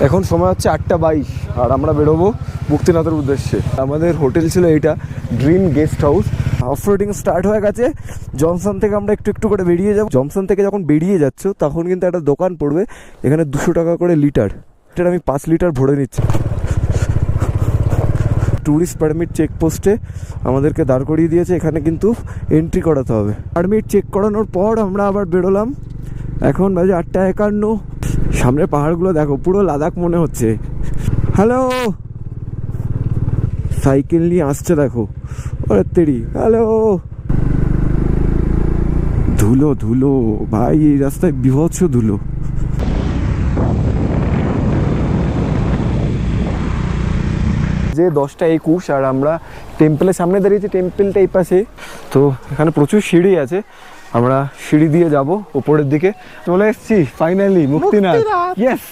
এখন সময় হচ্ছে 8:22 আর আমরা বেরোবো মুক্তিনাথের উদ্দেশ্যে। আমাদের হোটেল ছিল এইটা, dream guest house. Off-roading start হয়ে গেছে। জনসন থেকে আমরা একটু একটু করে বেরিয়ে যাবো। জনসন থেকে যখন বেরিয়ে যাচ্ছ তখন কিন্তু একটা দোকান পড়বে, এখানে 200 টাকা করে লিটার। এটা আমি 5 লিটার ভরে নিচ্ছি। ট্যুরিস্ট পারমিট চেকপোস্টে আমাদেরকে দাঁড় করিয়ে দিয়েছে, এখানে কিন্তু এন্ট্রি করাতে হবে। পারমিট চেক করানোর পর আমরা আবার বেরোলাম। এখন বাজে 8:51। সামনে পাহাড়গুলো দেখো, পুরো লাদাখ মনে হচ্ছে। হ্যালো, সাইকেল নিয়ে আসছে দেখো, ওরে তেরি। হ্যালো, ধুলো ধুলো ভাই, এই রাস্তায় বিভৎস ধুলো। যে 10:21 আর আমরা টেম্পলের সামনে দাঁড়িয়েছি। টেম্পলটা এই পাশে, তো এখানে প্রচুর সিঁড়ি আছে, আমরা সিঁড়ি দিয়ে যাব উপরের দিকে। চলে এসেছি ফাইনালি মুক্তিনাথ। ইয়েস।